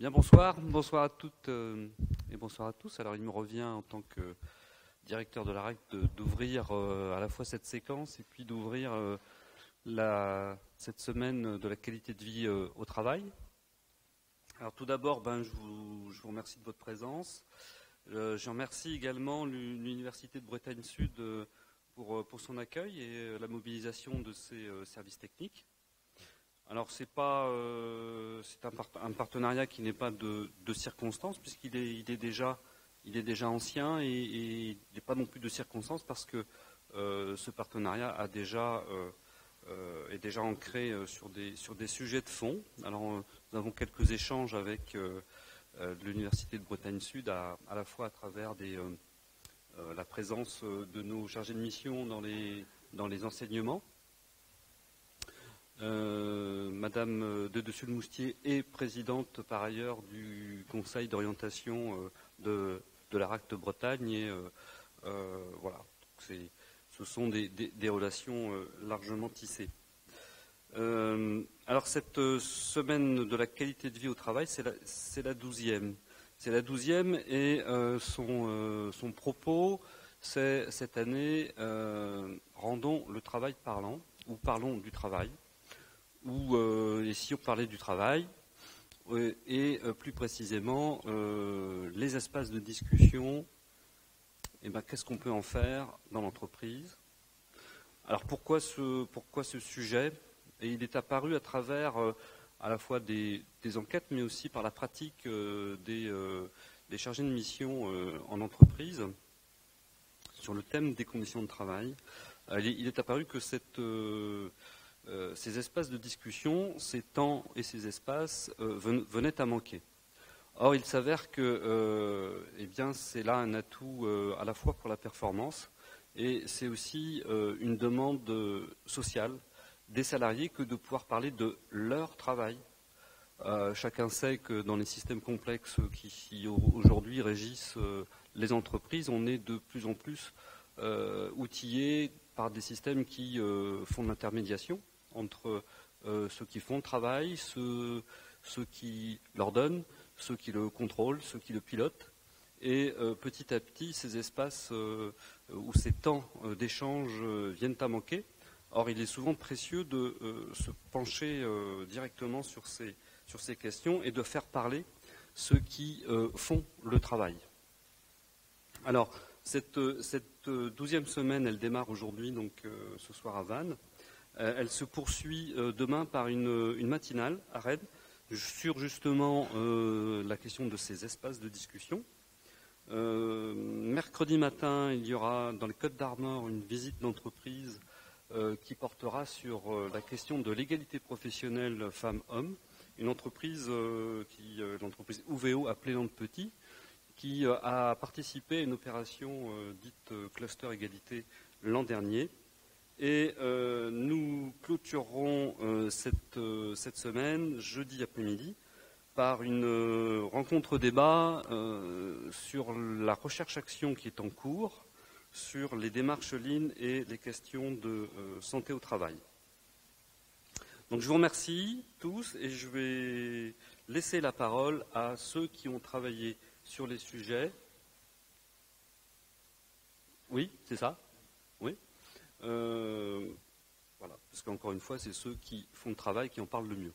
Bien, bonsoir à toutes et bonsoir à tous. Alors il me revient en tant que directeur de la RAC d'ouvrir à la fois cette séquence et puis d'ouvrir cette semaine de la qualité de vie au travail. Alors tout d'abord, je vous remercie de votre présence. Je remercie également l'Université de Bretagne Sud pour son accueil et la mobilisation de ses services techniques. Alors c'est un partenariat qui n'est pas de circonstance puisqu'il est déjà ancien et il n'est pas non plus de circonstance parce que ce partenariat est déjà ancré sur des sujets de fond. Alors nous avons quelques échanges avec l'Université de Bretagne Sud à la fois à travers la présence de nos chargés de mission dans les enseignements. Madame de Dessus-le-Moustier est présidente par ailleurs du conseil d'orientation de la RAC de Bretagne et voilà, ce sont des relations largement tissées. Alors cette semaine de la qualité de vie au travail, c'est la 12e. C'est la 12e et son propos, c'est cette année rendons le travail parlant ou parlons du travail. Et si on parlait du travail, et plus précisément les espaces de discussion, qu'est-ce qu'on peut en faire dans l'entreprise? Alors pourquoi ce sujet? Et il est apparu à travers à la fois des enquêtes, mais aussi par la pratique des chargés de mission en entreprise sur le thème des conditions de travail. Il est apparu que ces espaces de discussion, ces temps et ces espaces venaient à manquer. Or, il s'avère que c'est là un atout à la fois pour la performance et c'est aussi une demande sociale des salariés que de pouvoir parler de leur travail. Chacun sait que dans les systèmes complexes qui aujourd'hui régissent les entreprises, on est de plus en plus outillés par des systèmes qui font de l'intermédiation entre ceux qui font le travail, ceux qui l'ordonnent, ceux qui le contrôlent, ceux qui le pilotent. Et petit à petit, ces espaces où ces temps d'échange viennent à manquer. Or, il est souvent précieux de se pencher directement sur ces questions et de faire parler ceux qui font le travail. Alors, cette 12e semaine, elle démarre aujourd'hui, donc ce soir à Vannes. Elle se poursuit demain par une matinale à Rennes sur justement la question de ces espaces de discussion. Mercredi matin, il y aura dans les Côtes d'Armor une visite d'entreprise qui portera sur la question de l'égalité professionnelle femmes-hommes. Une entreprise, l'entreprise Ouvéo appelée Lande-Petit, qui a participé à une opération dite Cluster Égalité l'an dernier. Et nous clôturerons cette semaine, jeudi après-midi, par une rencontre-débat sur la recherche-action qui est en cours, sur les démarches Lean et les questions de santé au travail. Donc je vous remercie tous et je vais laisser la parole à ceux qui ont travaillé sur les sujets. Oui, c'est ça? Oui. Voilà, parce qu'encore une fois, c'est ceux qui font le travail qui en parlent le mieux.